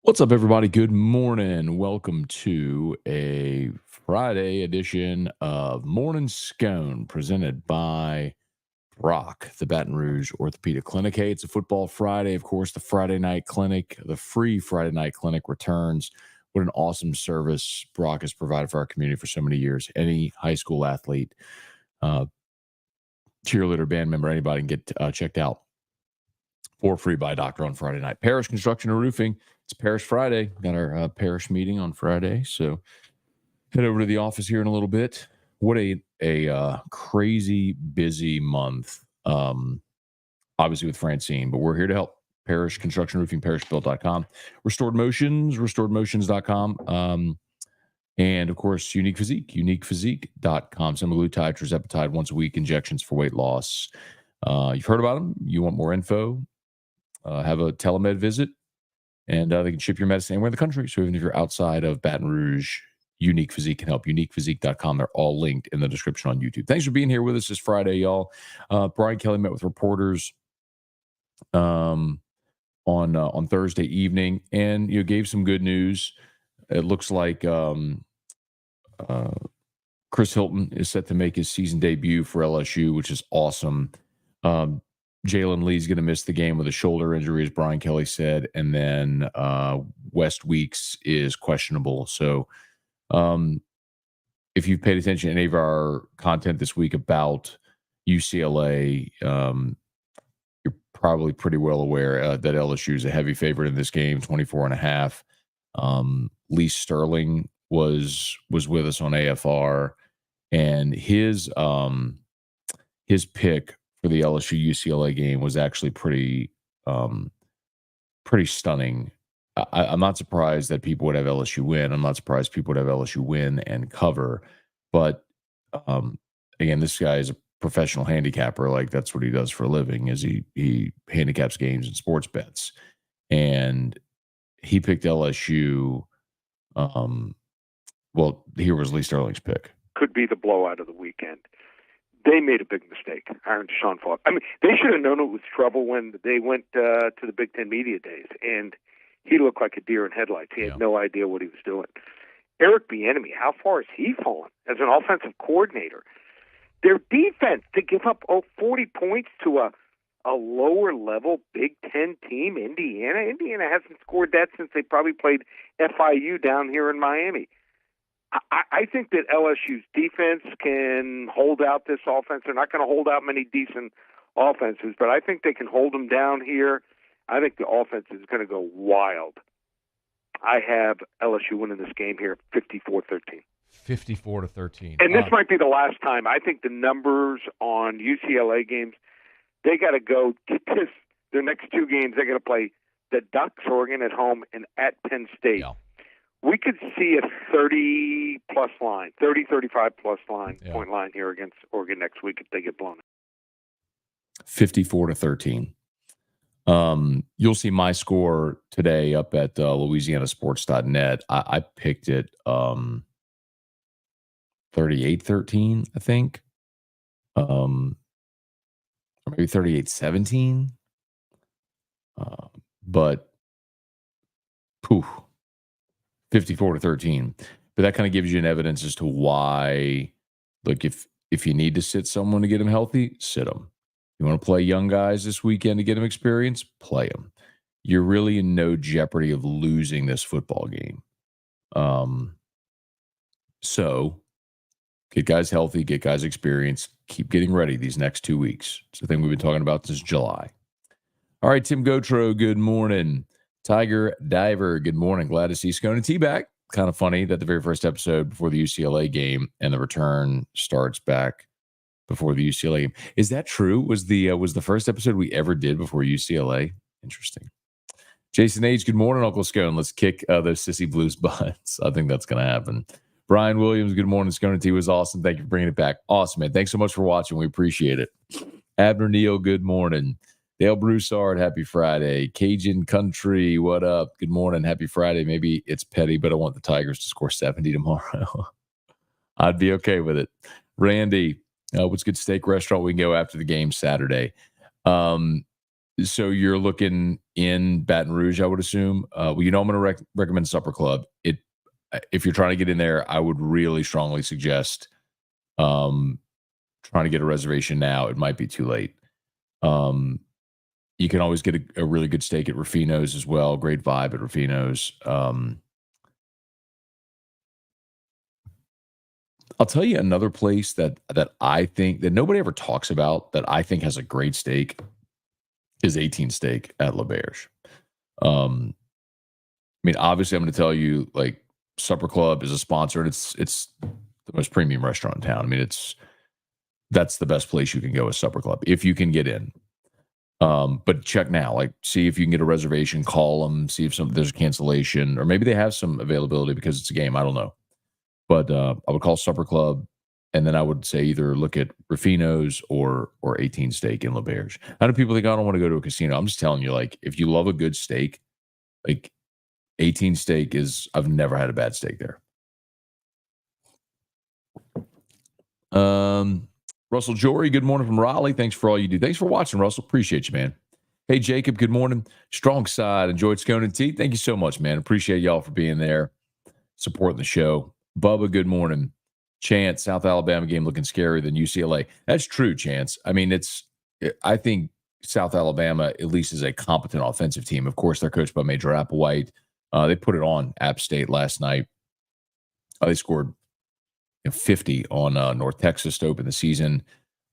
What's up, everybody? Good morning. Welcome to a Friday edition of Morning Scone presented by Brock, the Baton Rouge Orthopedic Clinic. Hey, it's a football Friday. Of course, the Friday night clinic, the free Friday night clinic returns. What an awesome service Brock has provided for our community for so many years. Any high school athlete, uh, cheerleader, band member, anybody can get checked out for free by a doctor on Friday night. Parish Construction and Roofing. It's Parish Friday. Got our parish meeting on Friday, so head over to the office here in a little bit. What a crazy busy month. Obviously with Francine, but we're here to help. Parish Construction Roofing, parishbuilt.com. Restored Motions, restoredmotions.com. And of course, Unique Physique, uniquephysique.com. Semaglutide, tirzepatide, once a week injections for weight loss. You've heard about them. You want more info? Have a telemed visit, and they can ship your medicine anywhere in the country. So even if you're outside of Baton Rouge, Unique Physique can help. Uniquephysique.com. They're all linked in the description on YouTube. Thanks for being here with us this Friday, y'all. Brian Kelly met with reporters on Thursday evening, and gave some good news. It looks like Chris Hilton is set to make his season debut for LSU, which is awesome. Jalen Lee's going to miss the game with a shoulder injury, as Brian Kelly said, and then West Weeks is questionable. So if you've paid attention to any of our content this week about UCLA, you're probably pretty well aware that LSU is a heavy favorite in this game, 24.5. Lee Sterling was with us on AFR, and his pick for the LSU UCLA game was actually pretty stunning. I'm not surprised that people would have LSU win. I'm not surprised people would have LSU win and cover. But again, this guy is a professional handicapper. Like, that's what he does for a living, is he handicaps games and sports bets. And he picked LSU. Well, here was Lee Sterling's pick. Could be the blowout of the weekend. They made a big mistake, Aaron Deshaun Falk. I mean, they should have known it was trouble when they went to the Big Ten Media Days, and he looked like a deer in headlights. He had no idea what he was doing. Eric Bieniemy, how far has he fallen as an offensive coordinator? Their defense, to give up 40 points to a lower-level Big Ten team, Indiana. Indiana hasn't scored that since they probably played FIU down here in Miami. I think that LSU's defense can hold out this offense. They're not going to hold out many decent offenses, but I think they can hold them down here. I think the offense is going to go wild. I have LSU winning this game here, 54-13. 54-13. And this might be the last time. I think the numbers on UCLA games, they got to go get this. Their next two games, they're going to play the Ducks, Oregon at home, and at Penn State. Yeah. We could see a 30-plus line, 30, 35-plus line, point line here against Oregon next week if they get blown. 54-13. You'll see my score today up at louisianasports.net. I picked it 38-13, I think. Or maybe 38-17. But poof. 54-13. But that kind of gives you an evidence as to why, look, if you need to sit someone to get them healthy, sit them. You want to play young guys this weekend to get them experience, play them. You're really in no jeopardy of losing this football game. So get guys healthy, get guys experience, keep getting ready these next 2 weeks. It's the thing we've been talking about since July. All right, Tim Gotro, good morning. Tiger Diver, good morning. Glad to see Scone and T back. Kind of funny that the very first episode before the UCLA game and the return starts back before the UCLA game. Is that true? Was the first episode we ever did before UCLA? Interesting. Jason H., good morning, Uncle Scone. Let's kick those Sissy Blues butts. I think that's going to happen. Brian Williams, good morning. Scone and T was awesome. Thank you for bringing it back. Awesome, man. Thanks so much for watching. We appreciate it. Abner Neal, good morning. Dale Broussard, happy Friday. Cajun Country, what up? Good morning. Happy Friday. Maybe it's petty, but I want the Tigers to score 70 tomorrow. I'd be okay with it. Randy, what's good steak restaurant we can go after the game Saturday? So you're looking in Baton Rouge, I would assume. Well, I'm going to recommend Supper Club. If you're trying to get in there, I would really strongly suggest trying to get a reservation now. It might be too late. You can always get a really good steak at Rufino's as well. Great vibe at Rufino's. I'll tell you another place that I think that nobody ever talks about that I think has a great steak is 18 Steak at L'Auberge. Obviously, I'm going to tell you, like, Supper Club is a sponsor, and it's the most premium restaurant in town. That's the best place you can go is Supper Club if you can get in. But check now, like, see if you can get a reservation, call them, see if there's a cancellation, or maybe they have some availability because it's a game. I don't know. But I would call Supper Club, and then I would say either look at Rufino's or 18 Steak in L'Auberge. I know people think, I don't want to go to a casino. I'm just telling you, like, if you love a good steak, like 18 Steak I've never had a bad steak there. Russell Jory, good morning from Raleigh. Thanks for all you do. Thanks for watching, Russell. Appreciate you, man. Hey, Jacob, good morning. Strong side. Enjoyed Scone and Tea. Thank you so much, man. Appreciate y'all for being there, supporting the show. Bubba, good morning. Chance, South Alabama game looking scarier than UCLA. That's true, Chance. I think South Alabama at least is a competent offensive team. Of course, they're coached by Major Applewhite. They put it on App State last night. They scored 50 on North Texas to open the season.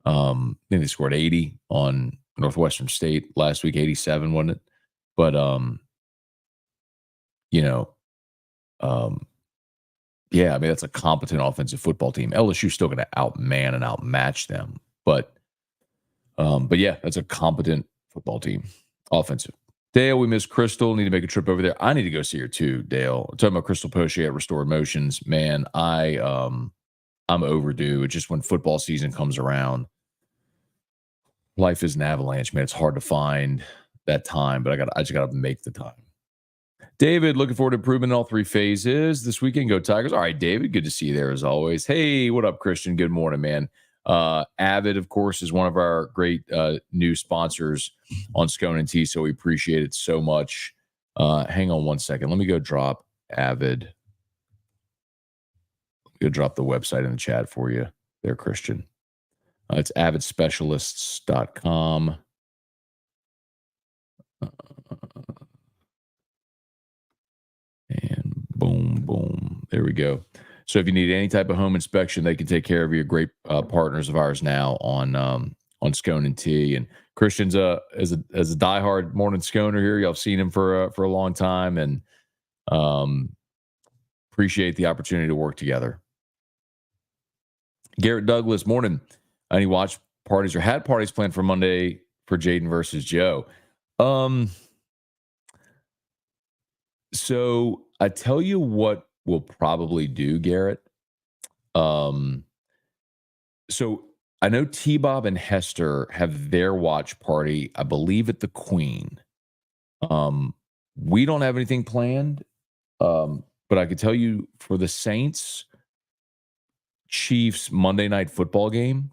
I think they scored 80 on Northwestern State last week, 87, wasn't it? But, that's a competent offensive football team. LSU's still going to outman and outmatch them. But yeah, that's a competent football team, offensive. Dale, we miss Crystal. Need to make a trip over there. I need to go see her too, Dale. I'm talking about Crystal Poche at Restored Motions. Man, I'm overdue. It's just when football season comes around, life is an avalanche, man. It's hard to find that time, but I just got to make the time. David, looking forward to improvement in all three phases this weekend. Go Tigers. All right, David, good to see you there as always. Hey, what up, Christian? Good morning, man. Avid, of course, is one of our great new sponsors on Scone and Tea, so we appreciate it so much. Hang on one second. Let me go drop Avid. Go drop the website in the chat for you there, Christian. It's avidspecialists.com. And boom, boom. There we go. So if you need any type of home inspection, they can take care of you. Great partners of ours now on Scone and Tea. And Christian's as a diehard morning Sconer here. Y'all have seen him for a long time, and appreciate the opportunity to work together. Garrett Douglas, morning. Any watch parties or had parties planned for Monday for Jaden versus Joe? So I tell you what we'll probably do, Garrett. So I know T-Bob and Hester have their watch party, I believe, at the Queen. We don't have anything planned, but I could tell you for the Saints Chiefs Monday night football game,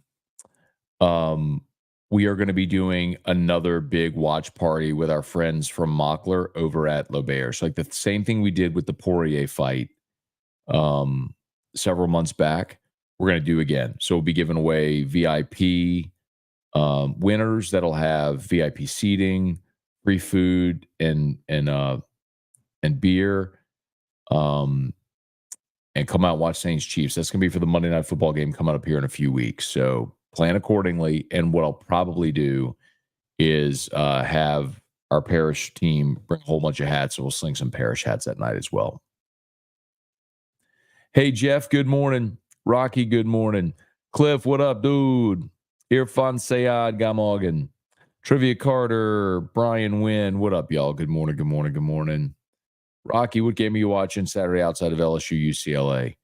we are going to be doing another big watch party with our friends from Mockler over at L'Auberge. Like the same thing we did with the Poirier fight several months back, we're going to do again. So we'll be giving away VIP winners that'll have VIP seating, free food, and beer. And come out and watch Saints Chiefs. That's going to be for the Monday Night Football game coming up here in a few weeks. So plan accordingly. And what I'll probably do is have our parish team bring a whole bunch of hats. So we'll sling some parish hats that night as well. Hey, Jeff, good morning. Rocky, good morning. Cliff, what up, dude? Irfan Sayad Gamogan. Trivia Carter, Brian Wynn. What up, y'all? Good morning, good morning, good morning. Rocky, what game are you watching Saturday outside of LSU UCLA?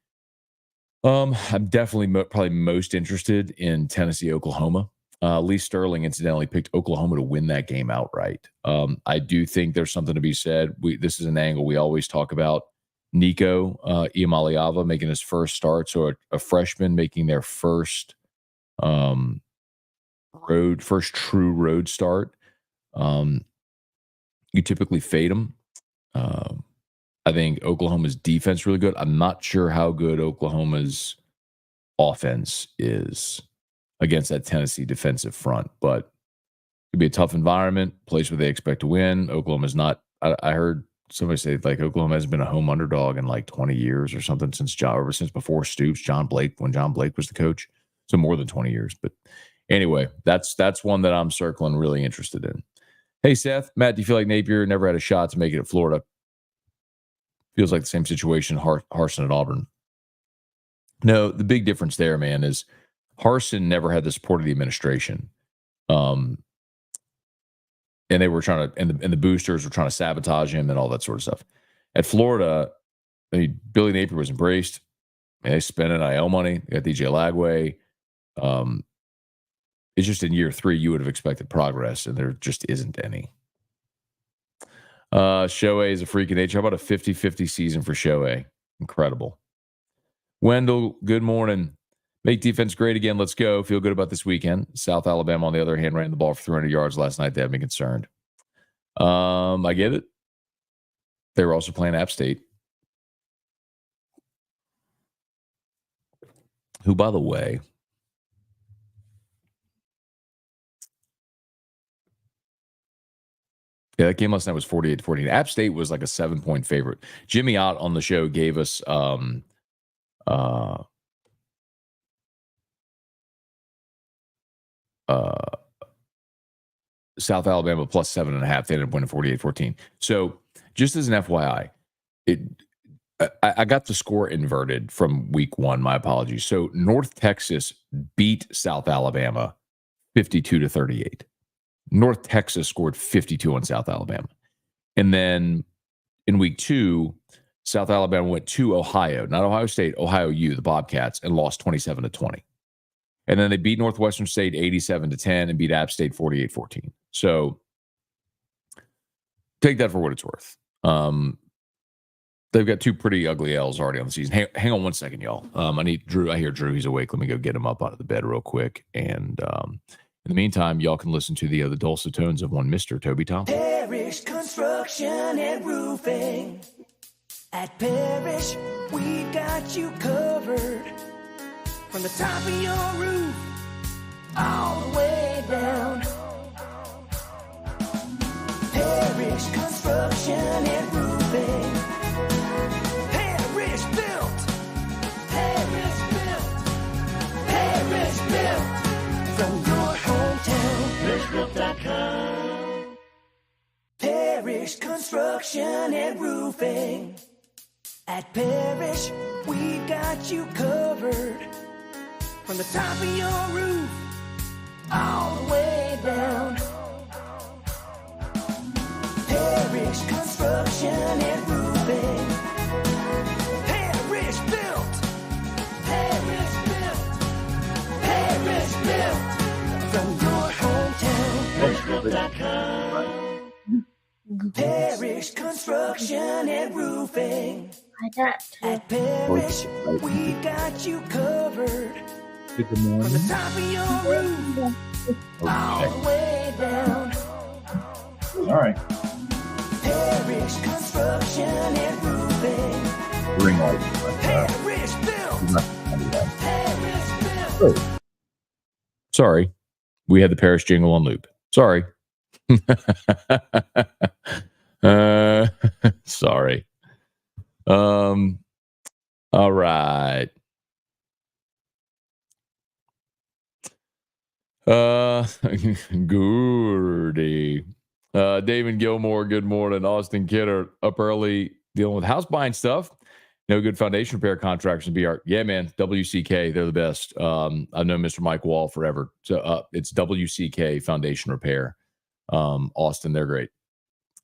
I'm definitely probably most interested in Tennessee, Oklahoma. Lee Sterling, incidentally, picked Oklahoma to win that game outright. I do think there's something to be said. This is an angle we always talk about. Nico Iamaleava making his first start, so a freshman making their first true road start. You typically fade them. I think Oklahoma's defense really good. I'm not sure how good Oklahoma's offense is against that Tennessee defensive front, but it could be a tough environment, place where they expect to win. Oklahoma's not. I heard somebody say like Oklahoma hasn't been a home underdog in like 20 years or something ever since before Stoops, when John Blake was the coach. So more than 20 years. But anyway, that's one that I'm circling, really interested in. Hey, Seth, Matt, do you feel like Napier never had a shot to make it at Florida? Feels like the same situation, Harsin at Auburn. No, the big difference there, man, is Harsin never had the support of the administration. And they were trying to, and the boosters were trying to sabotage him and all that sort of stuff. At Florida, I mean, Billy Napier was embraced. They spent NIL money. They got DJ Lagway. It's just in year 3, you would have expected progress, and there just isn't any. Shohei is a freak of nature. How about a 50-50 season for Shohei? Incredible. Wendell, good morning. Make defense great again. Let's go. Feel good about this weekend. South Alabama, on the other hand, ran the ball for 300 yards last night. They have me concerned. I get it. They were also playing App State, who, by the way, yeah, that game last night was 48-14. App State was like a 7-point favorite. Jimmy Ott on the show gave us South Alabama plus 7.5. They ended up winning 48-14. So just as an FYI, I got the score inverted from week 1. My apologies. So North Texas beat South Alabama 52-38. North Texas scored 52 on South Alabama. And then in week 2, South Alabama went to Ohio, not Ohio State, Ohio U, the Bobcats, and lost 27-20. And then they beat Northwestern State 87-10 and beat App State 48-14. So take that for what it's worth. They've got 2 pretty ugly L's already on the season. Hang on one second, y'all. I need Drew. I hear Drew. He's awake. Let me go get him up out of the bed real quick. And in the meantime, y'all can listen to the dulcet tones of one Mr. Toby Thompson. Parish Construction and Roofing. At Parish, we've got you covered. From the top of your roof, all the way down. Parish Construction and Roofing. Parish built. Parish built. Parish built. From your hometown, parishbuilt.com. Parish Construction and Roofing. At Parish, we've got you covered. From the top of your roof, all the way down. Parish Construction and Roofing. Parish built. Parish built. Parish built. From your hometown, parishbuilt.com. Parish Construction and Roofing. At Parish, we've got you covered. Good morning. From the top of your roof, all the way down. All right. Parish Construction and Roofing. Ring light. Parish built. Parish built. Sorry. We had the Parish jingle on loop. Sorry. Sorry. All right. Goody. David Gilmore, good morning. Austin Kidder up early dealing with house buying stuff. No good foundation repair contractors in BR. Yeah, man. WCK, they're the best. I've known Mr. Mike Wall forever. So it's WCK Foundation Repair. Austin, they're great.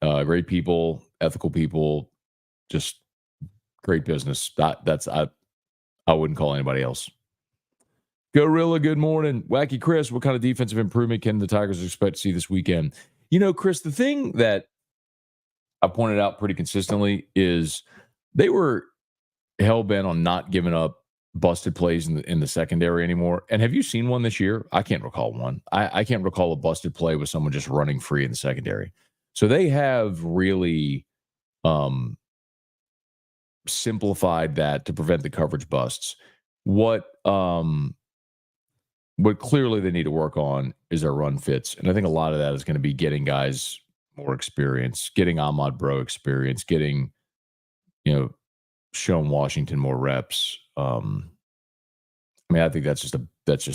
Great people, ethical people, just great business. I wouldn't call anybody else. Gorilla, good morning. Wacky Chris, what kind of defensive improvement can the Tigers expect to see this weekend? You know, Chris, the thing that I pointed out pretty consistently is they were hell-bent on not giving up busted plays in the secondary anymore. And have you seen one this year? I can't recall one. I can't recall a busted play with someone just running free in the secondary. So they have really simplified that to prevent the coverage busts. What clearly they need to work on is their run fits. And I think a lot of that is going to be getting guys more experience, getting Ahmad Bro experience, getting, Sean Washington more reps. I think that's just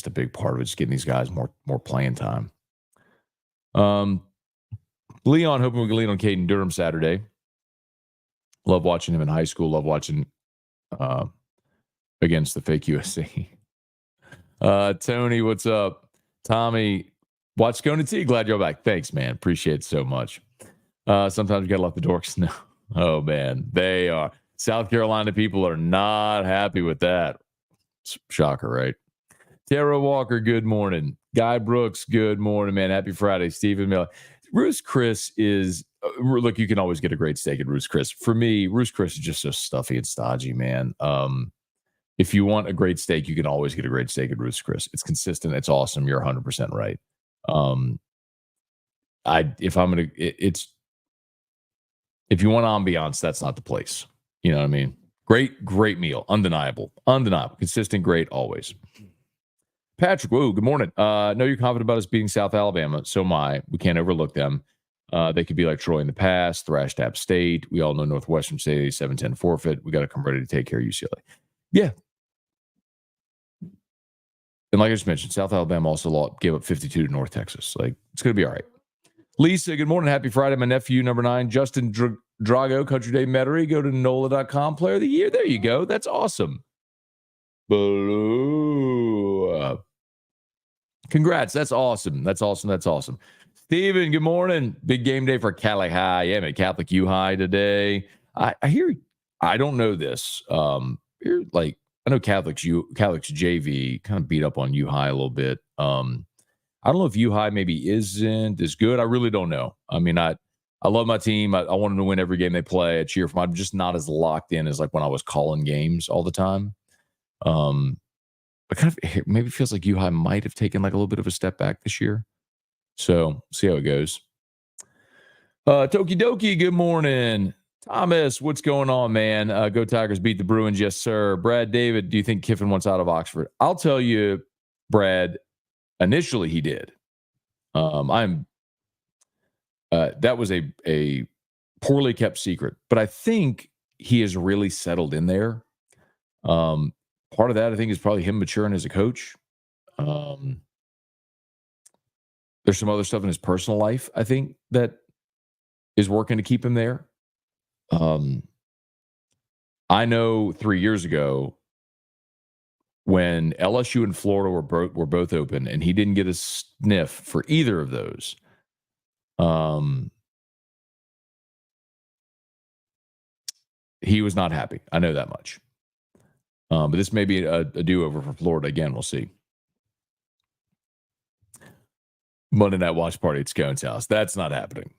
a big part of it, just getting these guys more playing time. Leon, hoping we can lean on Caden Durham Saturday. Love watching him in high school. Love watching against the fake USC. Tony, what's up? Tommy, watch Scone T. Glad you're back. Thanks, man. Appreciate it so much. Sometimes you got to let the dorks know. Oh, man. They are. South Carolina people are not happy with that. Shocker, right? Tara Walker, good morning. Guy Brooks, good morning, man. Happy Friday. Stephen Miller. Ruth's Chris is, look, you can always get a great steak at Ruth's Chris. For me, Ruth's Chris is just so stuffy and stodgy, man. If you want a great steak, you can always get a great steak at Ruth's Chris. It's consistent. It's awesome. You're 100% right. If you want ambiance, that's not the place. You know what I mean? Great meal. Undeniable. Consistent, great, always. Patrick, whoa, good morning. Know you're confident about us beating South Alabama. So am I. We can't overlook them. They could be like Troy in the past, thrashed App State. We all know Northwestern State, 7-10 forfeit. We got to come ready to take care of UCLA. Yeah. And like I just mentioned, South Alabama also gave up 52 to North Texas. Like, it's going to be all right. Lisa, good morning. Happy Friday. My nephew, number 9, Justin Drago, Country Day Metairie. Go to NOLA.com. Player of the Year. There you go. That's awesome. Blue. Congrats. That's awesome. That's awesome. Steven, good morning. Big game day for Catholic High. Yeah, man, Catholic U High today. I hear, I don't know this. I know Catholic's JV kind of beat up on U High a little bit. I don't know if U High maybe isn't as good. I really don't know. I mean, I love my team. I want them to win every game they play. I cheer for them. I'm just not as locked in as like when I was calling games all the time. But kind of maybe feels like U High might have taken like a little bit of a step back this year. So see how it goes. Tokidoki, good morning. Thomas, what's going on, man? Go Tigers, beat the Bruins. Yes, sir. Brad David, do you think Kiffin wants out of Oxford? I'll tell you, Brad, initially he did. That was a poorly kept secret, but I think he has really settled in there. Part of that, I think, is probably him maturing as a coach. There's some other stuff in his personal life, I think, that is working to keep him there. I know 3 years ago when LSU and Florida were both open and he didn't get a sniff for either of those. He was not happy. I know that much. But this may be a do-over for Florida. Again, we'll see. Monday Night Watch Party at Scone's house. That's not happening.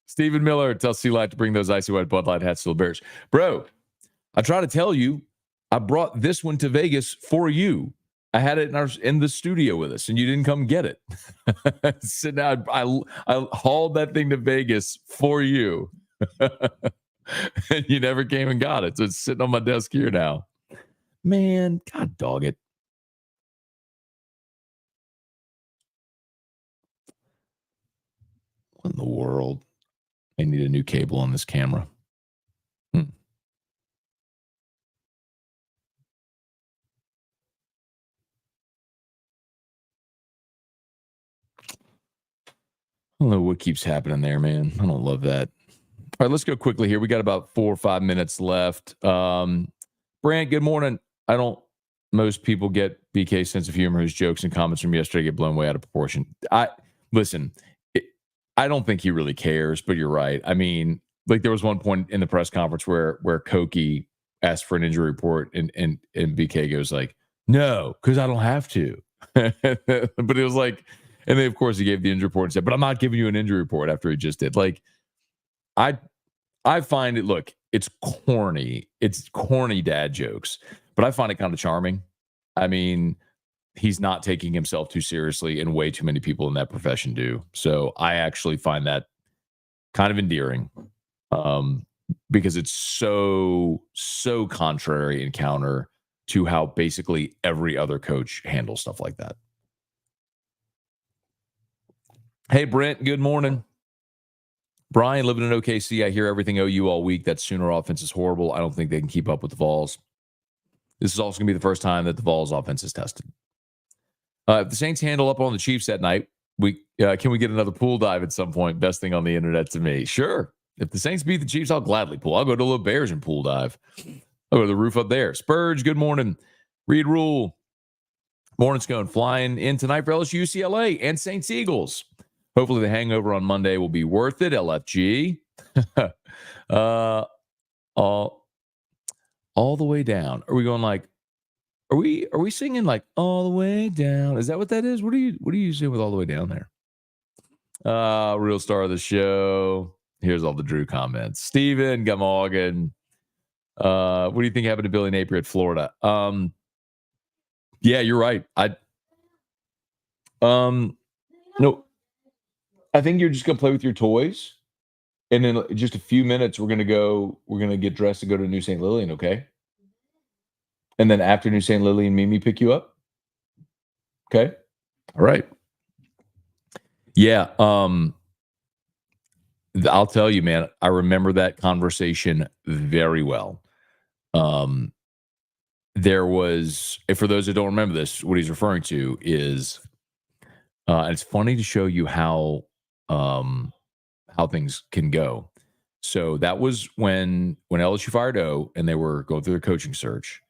Stephen Miller, tell C-Light to bring those icy white Bud Light hats to the Bears. Bro, I try to tell you, I brought this one to Vegas for you. I had it in the studio with us, and you didn't come get it. So now I hauled that thing to Vegas for you. And you never came and got it. So it's sitting on my desk here now. Man, God dog it. What in the world? I need a new cable on this camera. I don't know what keeps happening there, man. I don't love that. All right, let's go quickly here. We got about 4 or 5 minutes left. Brant, good morning. Most people get BK's sense of humor. His jokes and comments from yesterday get blown way out of proportion. I don't think he really cares, but you're right. I mean, like there was one point in the press conference where Koki asked for an injury report and BK goes like, no, because I don't have to. But it was like, and then of course he gave the injury report and said, but I'm not giving you an injury report after he just did. Like, I find it, look, it's corny. It's corny dad jokes, but I find it kind of charming. I mean, he's not taking himself too seriously, and way too many people in that profession do. So I actually find that kind of endearing, because it's so contrary and counter to how basically every other coach handles stuff like that. Hey, Brent, good morning. Brian, living in OKC, I hear everything OU all week. That Sooner offense is horrible. I don't think they can keep up with the Vols. This is also going to be the first time that the Vols offense is tested. If the Saints handle up on the Chiefs that night, can we get another pool dive at some point? Best thing on the internet to me. Sure. If the Saints beat the Chiefs, I'll gladly pool. I'll go to the Bears and pool dive. I'll go to the roof up there. Spurge, good morning. Reed Rule. Morning Scone flying in tonight for LSU, UCLA, and Saints Eagles. Hopefully the hangover on Monday will be worth it. LFG. All the way down. Are we going like, are we singing like all the way down? Is that what that is? What do you say with all the way down there? Real star of the show. Here's all the Drew comments. Steven Gamorgan. What do you think happened to Billy Napier at Florida? Yeah, you're right. No, I think you're just gonna play with your toys, and in just a few minutes we're gonna get dressed and go to New St. Lillian, okay? And then after New St. Lillian, Mimi pick you up. Okay. All right. Yeah. I'll tell you, man, I remember that conversation very well. There was, for those that don't remember this, what he's referring to is, and it's funny to show you how things can go. So that was when LSU fired O and they were going through their coaching search.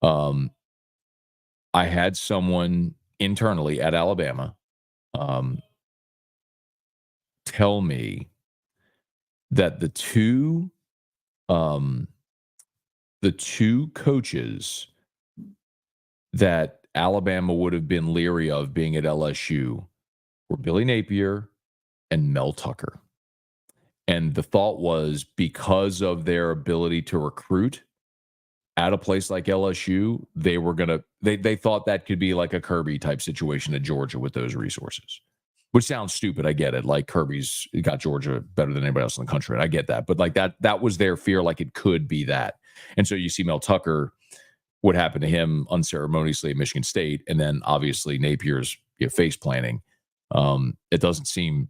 I had someone internally at Alabama tell me that the two coaches that Alabama would have been leery of being at LSU were Billy Napier and Mel Tucker. And the thought was, because of their ability to recruit at a place like LSU, they thought that could be like a Kirby type situation at Georgia with those resources, which sounds stupid. I get it. Like, Kirby's got Georgia better than anybody else in the country. And I get that. But like that was their fear. Like, it could be that. And so you see Mel Tucker, what happened to him unceremoniously at Michigan State. And then obviously Napier's face planting. It doesn't seem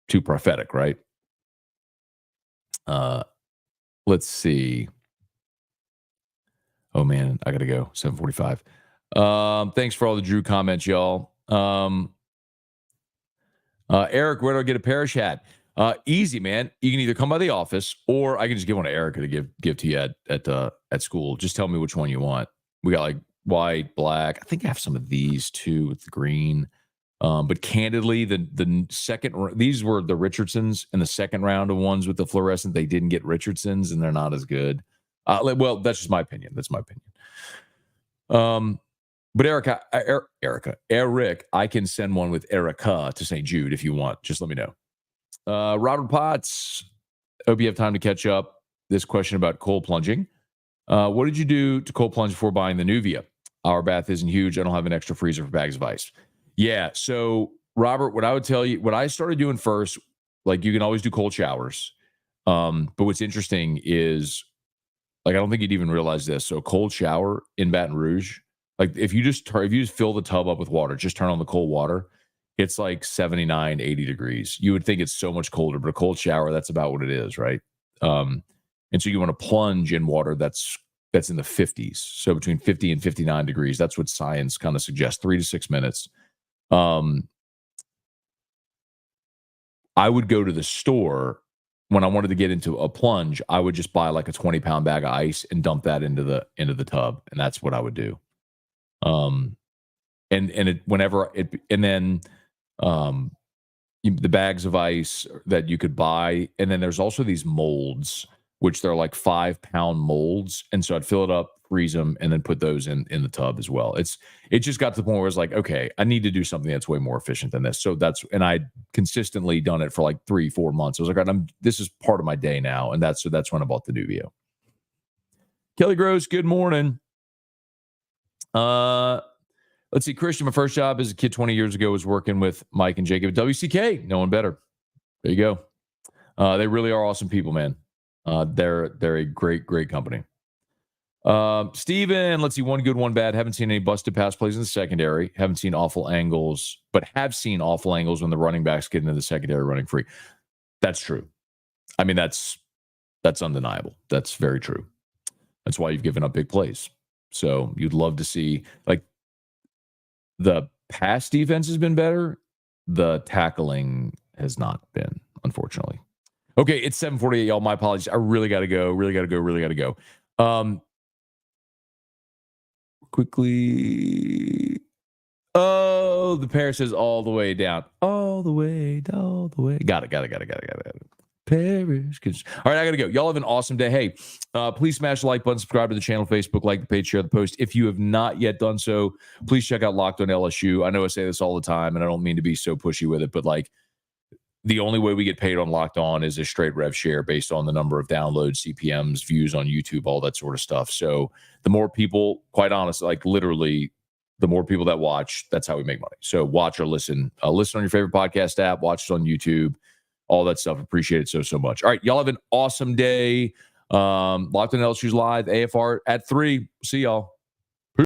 too prophetic, right? Let's see. Oh man, I gotta go. 7:45. Thanks for all the Drew comments, y'all. Eric, where do I get a Parrish hat? Easy, man. You can either come by the office, or I can just give one to Erica to give to you at school. Just tell me which one you want. We got like white, black. I think I have some of these too with the green. But candidly, the second, these were the Richardsons in the second round of ones with the fluorescent. They didn't get Richardsons, and they're not as good. Well, that's just my opinion. That's my opinion. But Eric, I can send one with Erica to St. Jude if you want. Just let me know. Robert Potts, hope you have time to catch up. This question about cold plunging. What did you do to cold plunge before buying the Nuvia? Our bath isn't huge. I don't have an extra freezer for bags of ice. Yeah. So, Robert, what I would tell you, what I started doing first, like, you can always do cold showers. But what's interesting is, like, I don't think you'd even realize this. So, a cold shower in Baton Rouge, like, if you just fill the tub up with water, just turn on the cold water, it's like 79, 80 degrees. You would think it's so much colder, but a cold shower, that's about what it is, right? And so you want to plunge in water that's in the 50s. So between 50 and 59 degrees. That's what science kind of suggests, 3 to 6 minutes. I would go to the store when I wanted to get into a plunge. I would just buy like a 20-pound bag of ice and dump that into the tub, and that's what I would do. The bags of ice that you could buy, and then there's also these molds, which they're like 5-pound molds, and so I'd fill it up freeze them, and then put those in the tub as well. It just got to the point where it's like, okay, I need to do something that's way more efficient than this. So and I consistently done it for like 3-4 months. I was like, this is part of my day now, and that's when I bought the Nuvio. Kelly Gross, good morning. Let's see, Christian, my first job as a kid 20 years ago was working with Mike and Jacob at WCK. No one better. There you go. They really are awesome people, man. They're a great company. Steven, let's see, one good, one bad. Haven't seen any busted pass plays in the secondary. Haven't seen awful angles, but have seen awful angles when the running backs get into the secondary running free. That's true. I mean, that's undeniable. That's very true. That's why you've given up big plays. So you'd love to see, like, the pass defense has been better. The tackling has not been, unfortunately. Okay, it's 7:48, y'all. My apologies. I really got to go. Quickly. Oh, the pair says all the way down. All the way. Got it. Paris. All right, I got to go. Y'all have an awesome day. Hey, please smash the like button, subscribe to the channel, Facebook, like the page, share the post. If you have not yet done so, please check out Locked On LSU. I know I say this all the time, and I don't mean to be so pushy with it, but like, the only way we get paid on Locked On is a straight rev share based on the number of downloads, CPMs, views on YouTube, all that sort of stuff. So the more people, quite honestly, like literally, the more people that watch, that's how we make money. So watch or listen. Listen on your favorite podcast app. Watch it on YouTube. All that stuff. Appreciate it so much. All right, y'all have an awesome day. Locked On LSU's live, AFR at 3. See y'all.